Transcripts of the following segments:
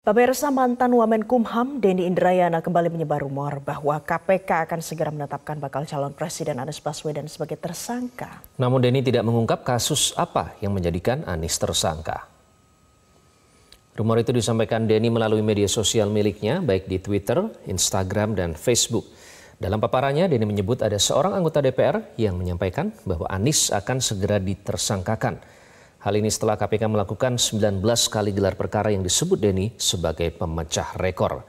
Pemirsa, mantan Wamenkumham Denny Indrayana kembali menyebar rumor bahwa KPK akan segera menetapkan bakal calon presiden Anies Baswedan sebagai tersangka. Namun Denny tidak mengungkap kasus apa yang menjadikan Anies tersangka. Rumor itu disampaikan Denny melalui media sosial miliknya, baik di Twitter, Instagram, dan Facebook. Dalam paparannya, Denny menyebut ada seorang anggota DPR yang menyampaikan bahwa Anies akan segera ditersangkakan. Hal ini setelah KPK melakukan 19 kali gelar perkara yang disebut Denny sebagai pemecah rekor.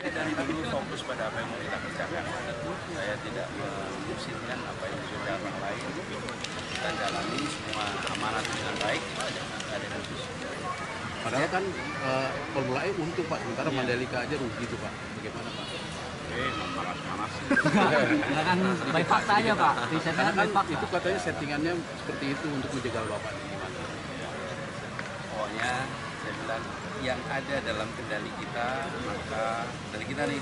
Dari dulu fokus pada apa yang mau kita kerjakan. Saya tidak memusingkan apa yang sudah orang lain. Kita jalani semua amanat dengan baik. Ada khusus. Padahal kan Formula E untuk Pak, sementara Mandalika aja rugi itu Pak. Bagaimana Pak? Panas-panas. Nggak kan baik fakta aja Pak. Karena kan itu katanya settingannya seperti itu untuk menjegal Bapak. Gimana? Pokoknya saya bilang yang ada dalam kendali kita, maka kendali kita nih,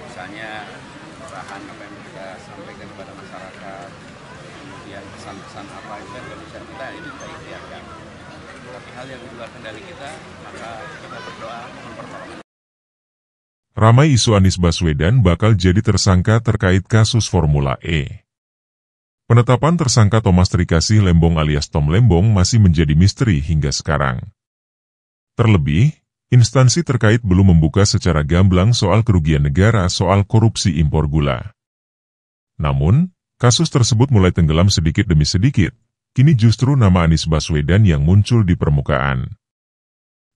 misalnya arahan apa yang kita sampaikan kepada masyarakat, kemudian pesan-pesan apa itu kan kalau bisa kita ini kita ikhtiarkan. Tapi hal yang di luar kendali kita, maka kita berdoa mempertolongan. Ramai isu Anies Baswedan bakal jadi tersangka terkait kasus Formula E. Penetapan tersangka Thomas Trikasih Lembong alias Tom Lembong masih menjadi misteri hingga sekarang. Terlebih, instansi terkait belum membuka secara gamblang soal kerugian negara soal korupsi impor gula. Namun, kasus tersebut mulai tenggelam sedikit demi sedikit. Kini justru nama Anies Baswedan yang muncul di permukaan.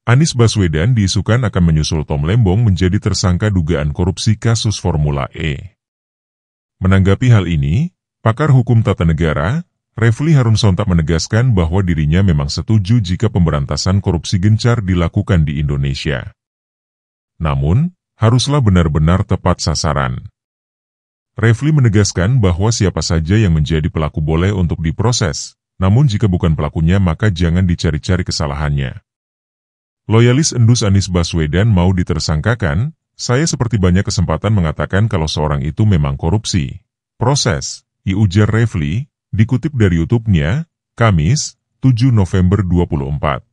Anies Baswedan diisukan akan menyusul Tom Lembong menjadi tersangka dugaan korupsi kasus Formula E. Menanggapi hal ini, pakar hukum tata negara, Refli Harun Sontak menegaskan bahwa dirinya memang setuju jika pemberantasan korupsi gencar dilakukan di Indonesia. Namun, haruslah benar-benar tepat sasaran. Refli menegaskan bahwa siapa saja yang menjadi pelaku boleh untuk diproses, namun jika bukan pelakunya maka jangan dicari-cari kesalahannya. Loyalis endus Anies Baswedan mau ditersangkakan, saya seperti banyak kesempatan mengatakan kalau seorang itu memang korupsi. Proses, ujar Refli, dikutip dari YouTube-nya, Kamis, 7 November 24.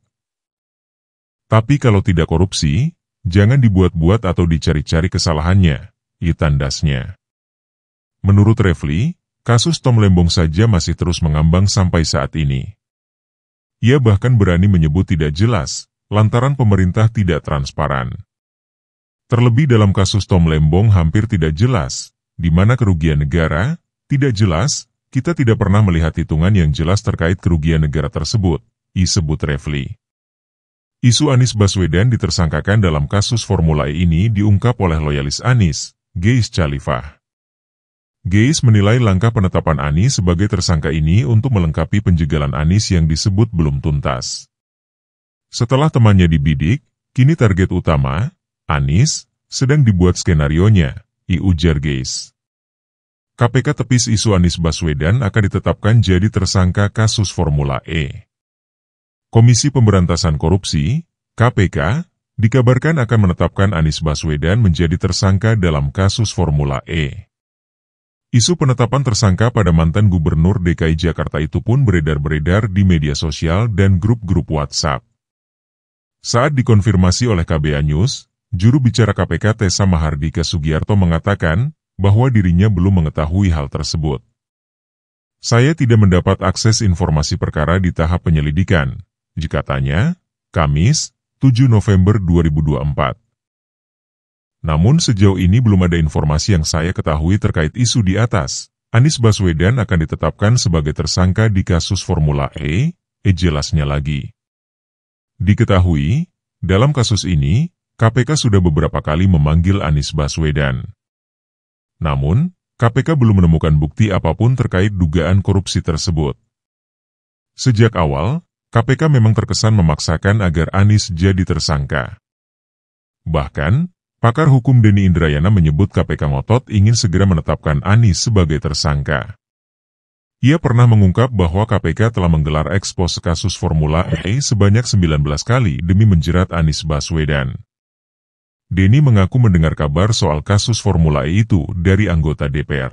Tapi kalau tidak korupsi, jangan dibuat-buat atau dicari-cari kesalahannya, tandasnya. Menurut Refli, kasus Tom Lembong saja masih terus mengambang sampai saat ini. Ia bahkan berani menyebut tidak jelas, lantaran pemerintah tidak transparan. Terlebih dalam kasus Tom Lembong hampir tidak jelas, di mana kerugian negara, tidak jelas. Kita tidak pernah melihat hitungan yang jelas terkait kerugian negara tersebut, sebut Refli. Isu Anies Baswedan ditersangkakan dalam kasus Formula E ini diungkap oleh loyalis Anies, Geis Chalifah. Geis menilai langkah penetapan Anies sebagai tersangka ini untuk melengkapi penjegalan Anies yang disebut belum tuntas. Setelah temannya dibidik, kini target utama, Anies, sedang dibuat skenarionya, ujar Geis. KPK tepis isu Anies Baswedan akan ditetapkan jadi tersangka kasus Formula E. Komisi Pemberantasan Korupsi, KPK, dikabarkan akan menetapkan Anies Baswedan menjadi tersangka dalam kasus Formula E. Isu penetapan tersangka pada mantan Gubernur DKI Jakarta itu pun beredar-beredar di media sosial dan grup-grup WhatsApp. Saat dikonfirmasi oleh KBA News, juru bicara KPK Tessa Mahardika Sugiarto mengatakan, bahwa dirinya belum mengetahui hal tersebut. Saya tidak mendapat akses informasi perkara di tahap penyelidikan, katanya, Kamis, 7 November 2024. Namun sejauh ini belum ada informasi yang saya ketahui terkait isu di atas. Anies Baswedan akan ditetapkan sebagai tersangka di kasus Formula E, jelasnya lagi. Diketahui, dalam kasus ini, KPK sudah beberapa kali memanggil Anies Baswedan. Namun, KPK belum menemukan bukti apapun terkait dugaan korupsi tersebut. Sejak awal, KPK memang terkesan memaksakan agar Anies jadi tersangka. Bahkan, pakar hukum Denny Indrayana menyebut KPK ngotot ingin segera menetapkan Anies sebagai tersangka. Ia pernah mengungkap bahwa KPK telah menggelar ekspos kasus Formula E sebanyak 19 kali demi menjerat Anies Baswedan. Denny mengaku mendengar kabar soal kasus Formula E itu dari anggota DPR.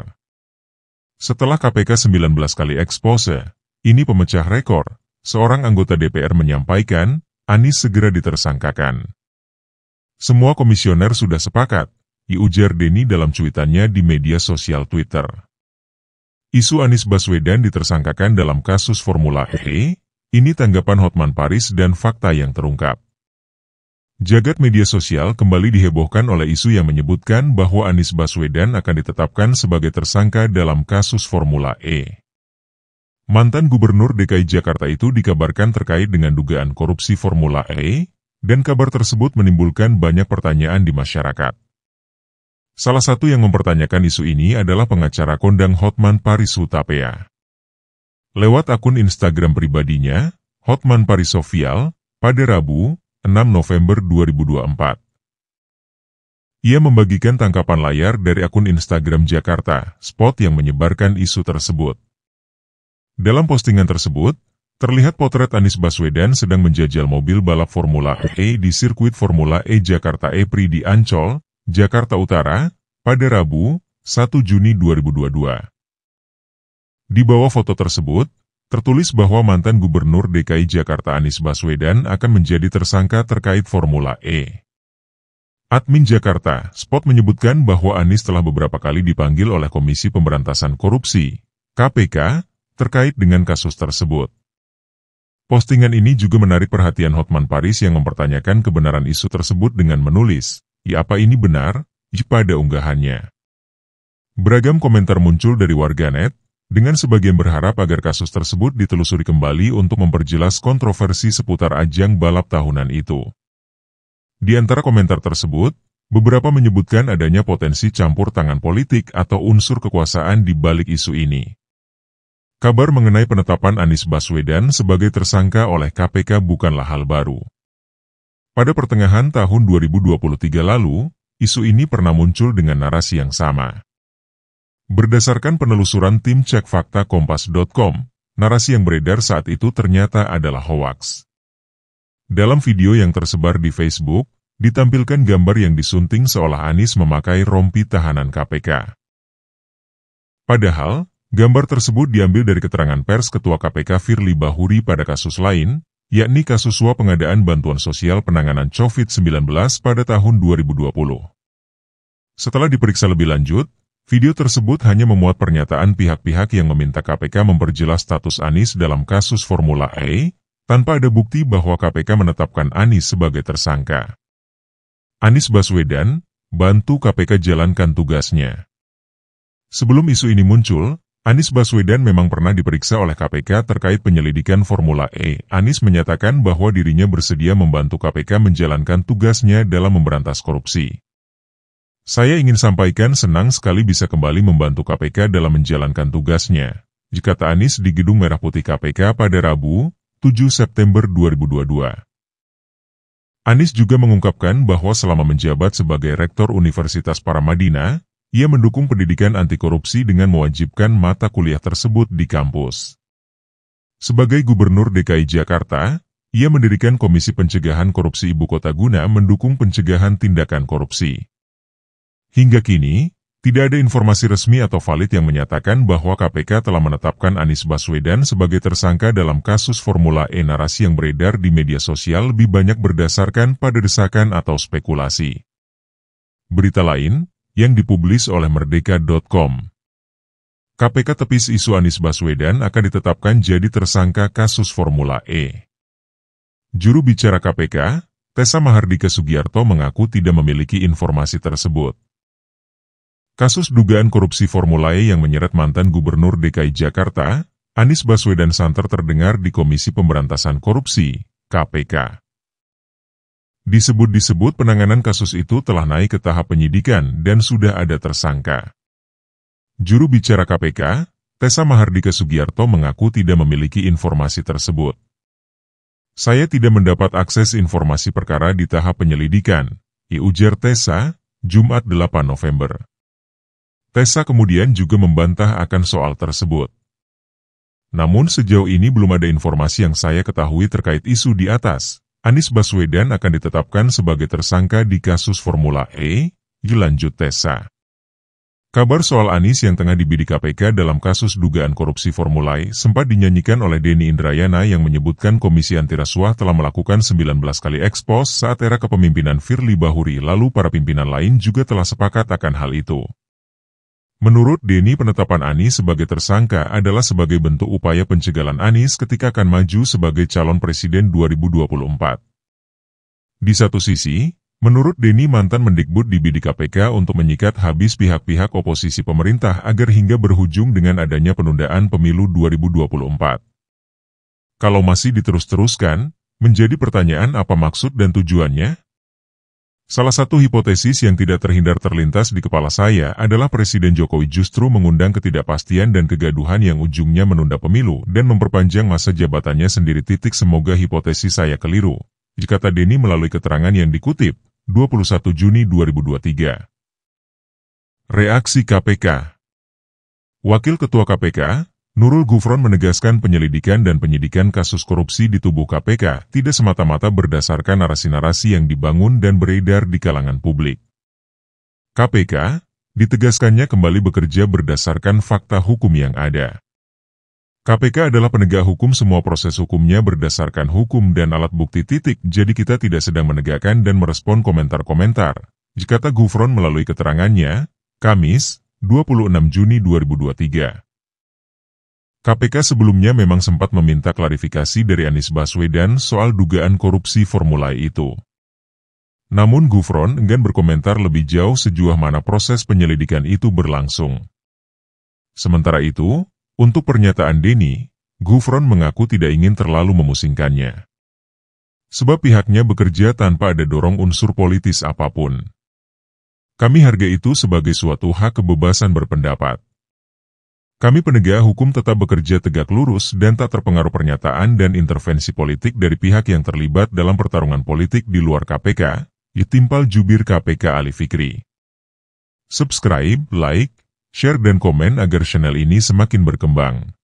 Setelah KPK 19 kali ekspose, ini pemecah rekor, seorang anggota DPR menyampaikan, Anies segera ditersangkakan. Semua komisioner sudah sepakat, ujar Denny dalam cuitannya di media sosial Twitter. Isu Anies Baswedan ditersangkakan dalam kasus Formula E, ini tanggapan Hotman Paris dan fakta yang terungkap. Jagat media sosial kembali dihebohkan oleh isu yang menyebutkan bahwa Anies Baswedan akan ditetapkan sebagai tersangka dalam kasus Formula E. Mantan Gubernur DKI Jakarta itu dikabarkan terkait dengan dugaan korupsi Formula E, dan kabar tersebut menimbulkan banyak pertanyaan di masyarakat. Salah satu yang mempertanyakan isu ini adalah pengacara kondang Hotman Paris Hutapea. Lewat akun Instagram pribadinya, Hotman Paris Official, pada Rabu, 6 November 2024. Ia membagikan tangkapan layar dari akun Instagram Jakarta, Spot yang menyebarkan isu tersebut. Dalam postingan tersebut, terlihat potret Anies Baswedan sedang menjajal mobil balap Formula E di sirkuit Formula E Jakarta E-Prix di Ancol, Jakarta Utara, pada Rabu, 1 Juni 2022. Di bawah foto tersebut, tertulis bahwa mantan Gubernur DKI Jakarta Anies Baswedan akan menjadi tersangka terkait Formula E. Admin Jakarta, Spot menyebutkan bahwa Anies telah beberapa kali dipanggil oleh Komisi Pemberantasan Korupsi, KPK, terkait dengan kasus tersebut. Postingan ini juga menarik perhatian Hotman Paris yang mempertanyakan kebenaran isu tersebut dengan menulis, apa ini benar? Pada unggahannya. Beragam komentar muncul dari warganet, dengan sebagian berharap agar kasus tersebut ditelusuri kembali untuk memperjelas kontroversi seputar ajang balap tahunan itu. Di antara komentar tersebut, beberapa menyebutkan adanya potensi campur tangan politik atau unsur kekuasaan di balik isu ini. Kabar mengenai penetapan Anies Baswedan sebagai tersangka oleh KPK bukanlah hal baru. Pada pertengahan tahun 2023 lalu, isu ini pernah muncul dengan narasi yang sama. Berdasarkan penelusuran tim cek fakta kompas.com, narasi yang beredar saat itu ternyata adalah hoaks. Dalam video yang tersebar di Facebook, ditampilkan gambar yang disunting seolah Anies memakai rompi tahanan KPK. Padahal, gambar tersebut diambil dari keterangan pers Ketua KPK Firly Bahuri pada kasus lain, yakni kasus suap pengadaan bantuan sosial penanganan COVID-19 pada tahun 2020. Setelah diperiksa lebih lanjut, video tersebut hanya memuat pernyataan pihak-pihak yang meminta KPK memperjelas status Anies dalam kasus Formula E, tanpa ada bukti bahwa KPK menetapkan Anies sebagai tersangka. Anies Baswedan, bantu KPK jalankan tugasnya. Sebelum isu ini muncul, Anies Baswedan memang pernah diperiksa oleh KPK terkait penyelidikan Formula E. Anies menyatakan bahwa dirinya bersedia membantu KPK menjalankan tugasnya dalam memberantas korupsi. Saya ingin sampaikan senang sekali bisa kembali membantu KPK dalam menjalankan tugasnya, kata Anies di Gedung Merah Putih KPK pada Rabu, 7 September 2022. Anies juga mengungkapkan bahwa selama menjabat sebagai Rektor Universitas Paramadina, ia mendukung pendidikan anti korupsi dengan mewajibkan mata kuliah tersebut di kampus. Sebagai Gubernur DKI Jakarta, ia mendirikan Komisi Pencegahan Korupsi Ibu Kota guna mendukung pencegahan tindakan korupsi. Hingga kini, tidak ada informasi resmi atau valid yang menyatakan bahwa KPK telah menetapkan Anies Baswedan sebagai tersangka dalam kasus Formula E. Narasi yang beredar di media sosial lebih banyak berdasarkan pada desakan atau spekulasi. Berita lain, yang dipublis oleh Merdeka.com. KPK tepis isu Anies Baswedan akan ditetapkan jadi tersangka kasus Formula E. Juru bicara KPK, Tessa Mahardika Sugiarto mengaku tidak memiliki informasi tersebut. Kasus dugaan korupsi Formula E yang menyeret mantan Gubernur DKI Jakarta, Anies Baswedan santer terdengar di Komisi Pemberantasan Korupsi, KPK. Disebut-disebut penanganan kasus itu telah naik ke tahap penyidikan dan sudah ada tersangka. Juru bicara KPK, Tessa Mahardika Sugiarto mengaku tidak memiliki informasi tersebut. Saya tidak mendapat akses informasi perkara di tahap penyelidikan, ujar Tessa, Jumat 8 November. Tessa kemudian juga membantah akan soal tersebut. Namun sejauh ini belum ada informasi yang saya ketahui terkait isu di atas. Anies Baswedan akan ditetapkan sebagai tersangka di kasus Formula E, lanjut Tessa. Kabar soal Anies yang tengah dibidik KPK dalam kasus dugaan korupsi Formula E sempat dinyanyikan oleh Denny Indrayana yang menyebutkan Komisi Antirasuah telah melakukan 19 kali ekspos saat era kepemimpinan Firly Bahuri, lalu para pimpinan lain juga telah sepakat akan hal itu. Menurut Denny, penetapan Anies sebagai tersangka adalah sebagai bentuk upaya pencegahan Anies ketika akan maju sebagai calon presiden 2024. Di satu sisi, menurut Denny, mantan Mendikbud dibidik KPK untuk menyikat habis pihak-pihak oposisi pemerintah agar hingga berujung dengan adanya penundaan pemilu 2024. Kalau masih diterus-teruskan, menjadi pertanyaan apa maksud dan tujuannya? Salah satu hipotesis yang tidak terhindar terlintas di kepala saya adalah Presiden Jokowi justru mengundang ketidakpastian dan kegaduhan yang ujungnya menunda pemilu dan memperpanjang masa jabatannya sendiri. Semoga hipotesis saya keliru, kata Denny melalui keterangan yang dikutip 21 Juni 2023. Reaksi KPK. Wakil Ketua KPK, Nurul Gufron menegaskan penyelidikan dan penyidikan kasus korupsi di tubuh KPK tidak semata-mata berdasarkan narasi-narasi yang dibangun dan beredar di kalangan publik. KPK, ditegaskannya, kembali bekerja berdasarkan fakta hukum yang ada. KPK adalah penegak hukum, semua proses hukumnya berdasarkan hukum dan alat bukti. Jadi kita tidak sedang menegakkan dan merespon komentar-komentar, kata Gufron melalui keterangannya, Kamis, 26 Juni 2023. KPK sebelumnya memang sempat meminta klarifikasi dari Anies Baswedan soal dugaan korupsi Formula E itu. Namun Gufron enggan berkomentar lebih jauh sejauh mana proses penyelidikan itu berlangsung. Sementara itu, untuk pernyataan Denny, Gufron mengaku tidak ingin terlalu memusingkannya. Sebab pihaknya bekerja tanpa ada dorong unsur politis apapun. Kami hargai itu sebagai suatu hak kebebasan berpendapat. Kami penegak hukum tetap bekerja tegak lurus dan tak terpengaruh pernyataan dan intervensi politik dari pihak yang terlibat dalam pertarungan politik di luar KPK, timpal jubir KPK Ali Fikri. Subscribe, like, share dan komen agar channel ini semakin berkembang.